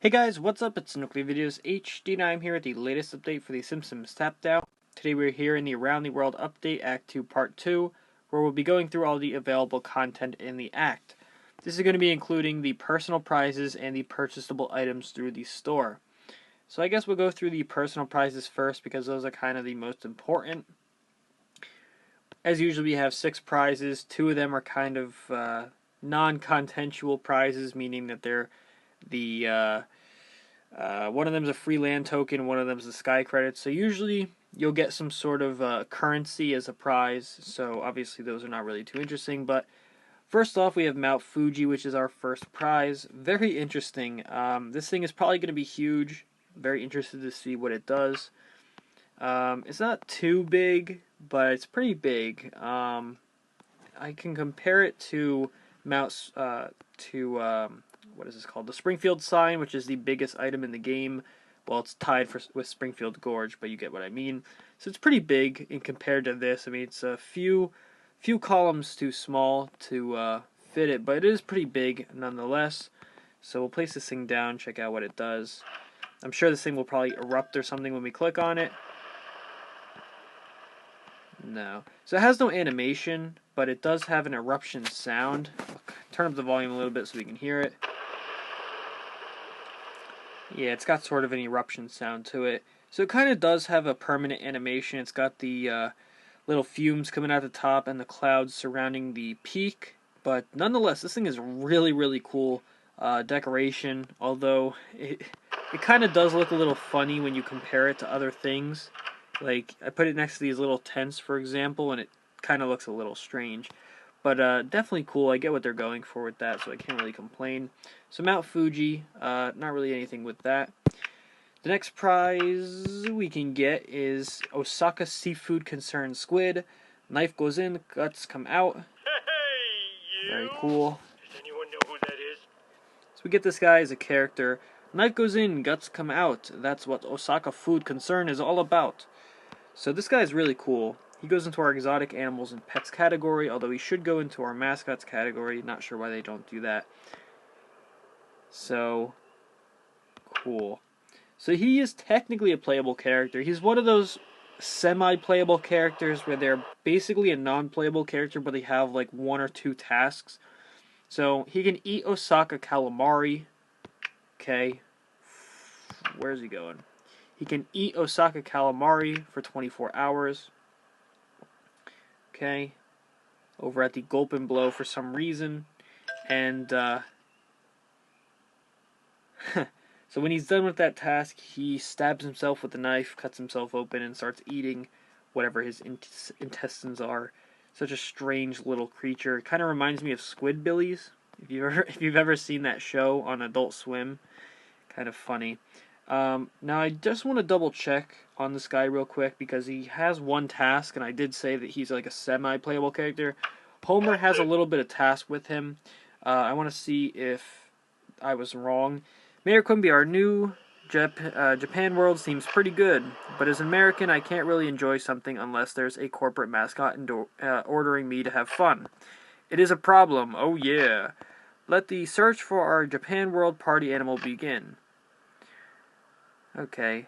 Hey guys, what's up? It's NuclearVideosHD and I'm here with the latest update for the Simpsons Tappin. Today we're here in the Around the World Update Act 2 Part 2, where we'll be going through all the available content in the act. This is going to be including the personal prizes and the purchasable items through the store. So I guess we'll go through the personal prizes first because those are kind of the most important. As usual, we have 6 prizes. 2 of them are kind of non-contentual prizes, meaning that they're the one of them is a free land token, one of them is a sky credit. So usually you'll get some sort of currency as a prize. So obviously those are not really too interesting. But first off, we have Mount Fuji, which is our first prize. Very interesting. This thing is probably going to be huge. Very interested to see what it does. It's not too big, but it's pretty big. I can compare it to Mount what is this called? The Springfield sign, which is the biggest item in the game. Well, it's tied with Springfield Gorge, but you get what I mean. So it's pretty big in compared to this. I mean, it's a few columns too small to fit it, but it is pretty big nonetheless. So we'll place this thing down, check out what it does. I'm sure this thing will probably erupt or something when we click on it. No. So it has no animation, but it does have an eruption sound. I'll turn up the volume a little bit so we can hear it. Yeah, it's got sort of an eruption sound to it. So it kind of does have a permanent animation. It's got the little fumes coming out the top and the clouds surrounding the peak. But nonetheless, this thing is really, really cool decoration. Although it kind of does look a little funny when you compare it to other things. Like, I put it next to these little tents, for example, and it kind of looks a little strange. But definitely cool. I get what they're going for with that, so I can't really complain. So Mount Fuji, not really anything with that. The next prize we can get is Osaka Seafood Concern Squid. Knife goes in, guts come out. Hey, you! Very cool. Does anyone know who that is? So we get this guy as a character. Knife goes in, guts come out. That's what Osaka Food Concern is all about. So this guy is really cool. He goes into our exotic animals and pets category, although he should go into our mascots category. Not sure why they don't do that. So, cool. So he is technically a playable character. He's one of those semi-playable characters where they're basically a non-playable character, but they have like 1 or 2 tasks. So he can eat Osaka calamari. Okay. Where's he going? He can eat Osaka calamari for 24 hours. Okay. Over at the Gulp and Blow for some reason. And, so when he's done with that task, he stabs himself with a knife, cuts himself open, and starts eating whatever his intestines are. Such a strange little creature. It kind of reminds me of Squidbillies. If you've ever seen that show on Adult Swim, kind of funny. Now I just want to double check on this guy real quick because he has one task, and I did say that he's like a semi-playable character. Homer has a little bit of task with him. I want to see if I was wrong. Mayor Quimby, our new Japan world seems pretty good, but as an American, I can't really enjoy something unless there's a corporate mascot ordering me to have fun. It is a problem, oh yeah. Let the search for our Japan world party animal begin. Okay.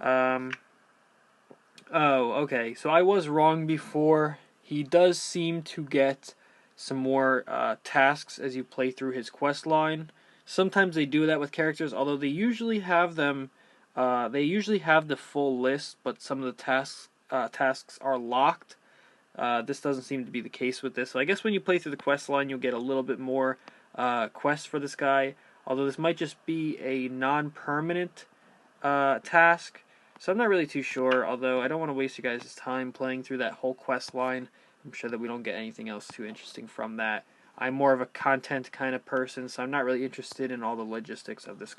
Oh, okay. So I was wrong before. He does seem to get some more tasks as you play through his quest line. Sometimes they do that with characters, although they usually have them. They usually have the full list, but some of the tasks are locked. This doesn't seem to be the case with this. So I guess when you play through the quest line, you'll get a little bit more quests for this guy. Although this might just be a non-permanent task. So I'm not really too sure, although I don't want to waste you guys' time playing through that whole quest line. I'm sure that we don't get anything else too interesting from that. I'm more of a content kind of person, so I'm not really interested in all the logistics of this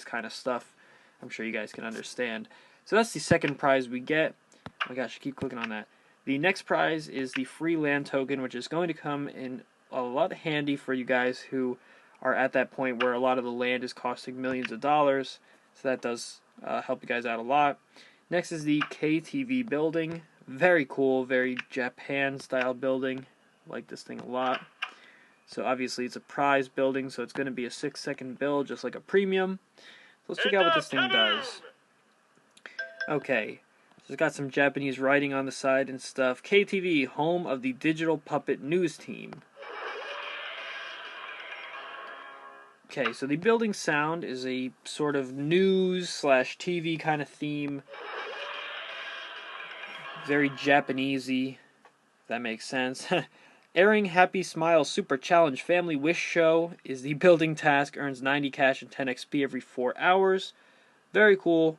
kind of stuff. I'm sure you guys can understand. So that's the second prize we get. Oh my gosh, I keep clicking on that. The next prize is the free land token, which is going to come in a lot handy for you guys who are at that point where a lot of the land is costing millions of dollars. So that does help you guys out a lot. Next is the KTV building. Very cool, very Japan style building. Like this thing a lot. So obviously it's a prize building, so it's going to be a 6-second build, just like a premium. So let's check And out what this thing Tappin! does. Okay, so it's got some Japanese writing on the side and stuff. KTV, home of the Digital Puppet News Team. Okay, so the building sound is a sort of news slash TV kind of theme. Very Japanesey, if that makes sense. Airing Happy Smile Super Challenge Family Wish Show is the building task. Earns 90 cash and 10 XP every 4 hours. Very cool.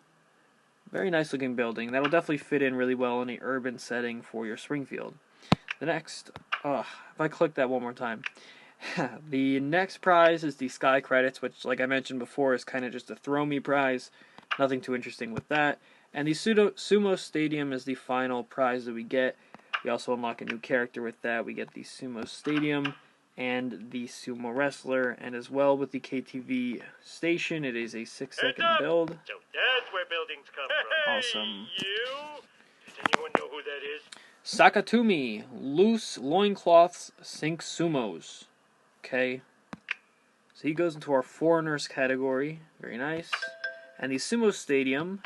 Very nice looking building. That'll definitely fit in really well in a urban setting for your Springfield. The next, if I click that one more time. The next prize is the Sky Credits, which, like I mentioned before, is kind of just a throw me prize. Nothing too interesting with that. And the Sumo Stadium is the final prize that we get. We also unlock a new character with that. We get the Sumo Stadium and the Sumo Wrestler. And as well with the KTV station, it is a 6-second build. So that's where buildings come from. Awesome. Hey, you! Does anyone know who that is? Sakatumi, loose loincloths sink sumos. Okay. So he goes into our foreigners category. Very nice. And the Sumo Stadium.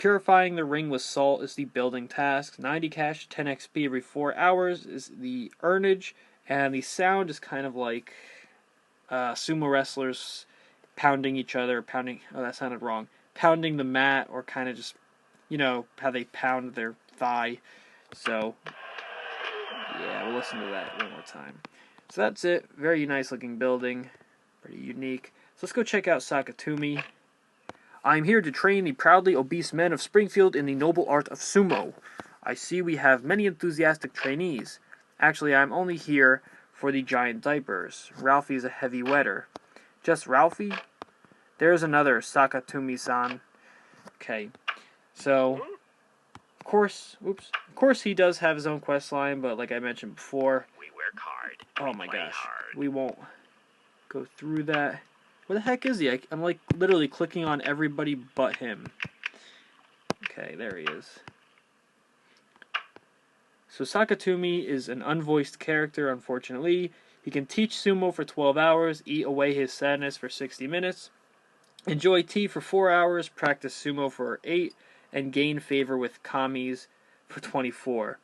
Purifying the ring with salt is the building task. 90 cash, 10 XP every 4 hours is the earnage. And the sound is kind of like sumo wrestlers pounding each other. Oh, that sounded wrong. Pounding the mat, or kind of just, you know, how they pound their thigh. So, yeah, we'll listen to that one more time. So that's it. Very nice looking building. Pretty unique. So let's go check out Sakatumi. I'm here to train the proudly obese men of Springfield in the noble art of sumo. I see we have many enthusiastic trainees. Actually, I'm only here for the giant diapers. Ralphie's a heavy wetter. Just Ralphie? There's another, Sakatumi-san. Okay, so of course he does have his own quest line, but like I mentioned before, We work hard. oh my gosh, hard. we won't go through that. Where the heck is he? I'm like literally clicking on everybody but him. Okay, there he is. So Sakatumi is an unvoiced character, unfortunately. He can teach sumo for 12 hours, eat away his sadness for 60 minutes, enjoy tea for 4 hours, practice sumo for 8, and gain favor with kamis for 24.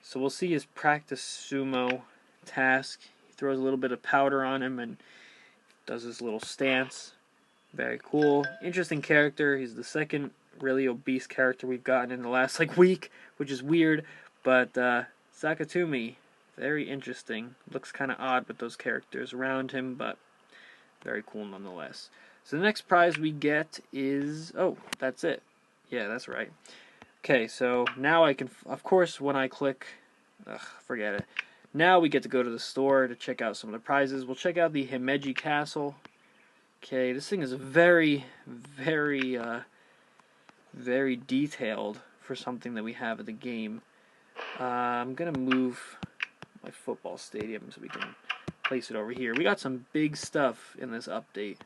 So we'll see his practice sumo task. He throws a little bit of powder on him and does his little stance. Very cool. Interesting character. He's the second really obese character we've gotten in the last week, which is weird. But Sakatumi, very interesting. Looks kind of odd with those characters around him, but very cool nonetheless. So the next prize we get is... oh, that's it. Yeah, that's right. Okay, so now I can... of course, when I click... forget it. Now we get to go to the store to check out some of the prizes. We'll check out the Himeji Castle. Okay, this thing is very, very, very detailed for something that we have in the game. I'm going to move my football stadium so we can place it over here. We got some big stuff in this update.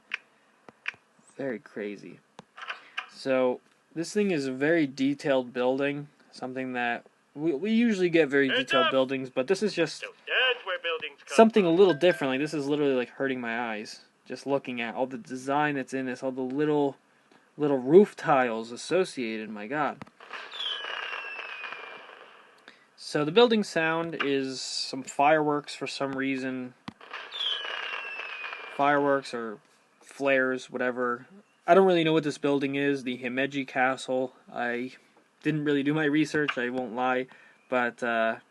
Very crazy. So, this thing is a very detailed building. Something that... we usually get very detailed buildings, but this is just So that's where buildings come something from. a little different. Like, this is literally like hurting my eyes. Just looking at all the design that's in this, all the little roof tiles associated, my god. So the building sound is some fireworks for some reason. Fireworks or flares, whatever. I don't really know what this building is, the Himeji Castle. I didn't really do my research, I won't lie, but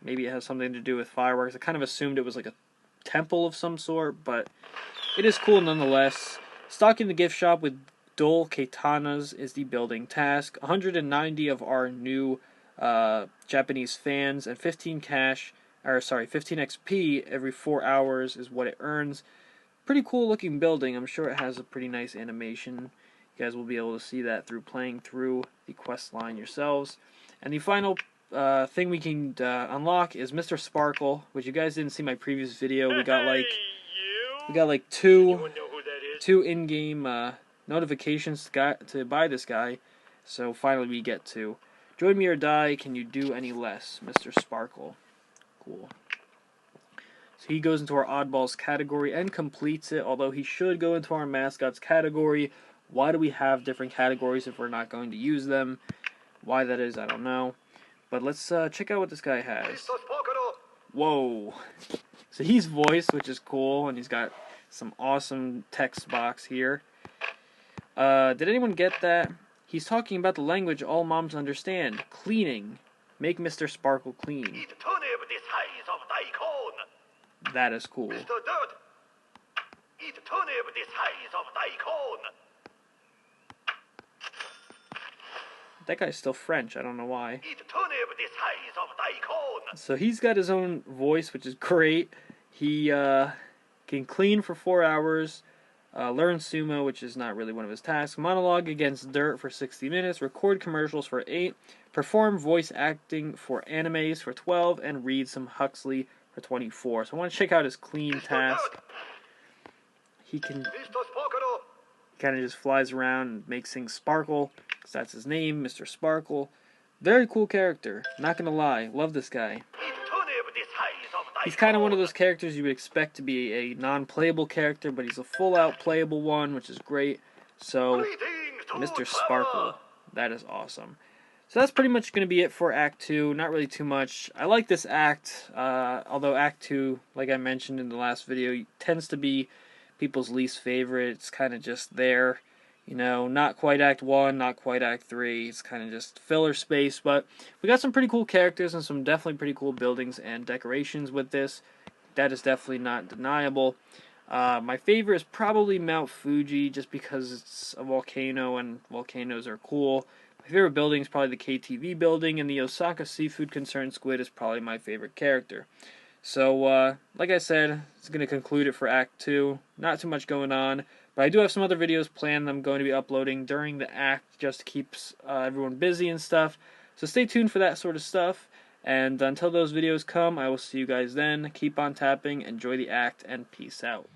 maybe it has something to do with fireworks. I kind of assumed it was like a temple of some sort, but it is cool nonetheless. Stocking the gift shop with dull katanas is the building task. 190 of our new Japanese fans and 15 XP every 4 hours is what it earns. Pretty cool looking building. I'm sure it has a pretty nice animation. You guys will be able to see that through playing through the quest line yourselves. And the final thing we can unlock is Mr. Sparkle, which you guys didn't see my previous video. We got like two in-game notifications to buy this guy. So finally we get to. Join me or die. Can you do any less, Mr. Sparkle? Cool. So he goes into our oddballs category and completes it, although he should go into our mascots category. Why do we have different categories if we're not going to use them? Why that is, I don't know. But let's check out what this guy has. Whoa. So he's voiced, which is cool, and he's got some awesome text box here. Did anyone get that? He's talking about the language all moms understand. Cleaning. Make Mr. Sparkle clean. That is cool. That guy's still French, I don't know why. So he's got his own voice, which is great. He can clean for 4 hours, learn sumo, which is not really one of his tasks, monologue against dirt for 60 minutes, record commercials for 8, perform voice acting for animes for 12, and read some Huxley for 24. So I want to check out his clean task. He can kind of just flies around and makes things sparkle, because that's his name, Mr. Sparkle. Very cool character, not gonna lie, love this guy. He's kind of one of those characters you would expect to be a non-playable character, but he's a full-out playable one, which is great. So, Mr. Sparkle, that is awesome. So that's pretty much going to be it for Act 2, not really too much. I like this act, although Act 2, like I mentioned in the last video, tends to be people's least favorite. It's kind of just there, you know, not quite Act 1, not quite Act 3. It's kind of just filler space, but we got some pretty cool characters and some definitely pretty cool buildings and decorations with this. That is definitely not deniable. My favorite is probably Mount Fuji, just because it's a volcano and volcanoes are cool. My favorite building is probably the KTV building, and the Osaka Seafood Concern Squid is probably my favorite character. So, like I said, it's going to conclude it for Act 2. Not too much going on, but I do have some other videos planned I'm going to be uploading during the act just to keep everyone busy and stuff. So stay tuned for that sort of stuff, and until those videos come, I will see you guys then. Keep on tapping, enjoy the act, and peace out.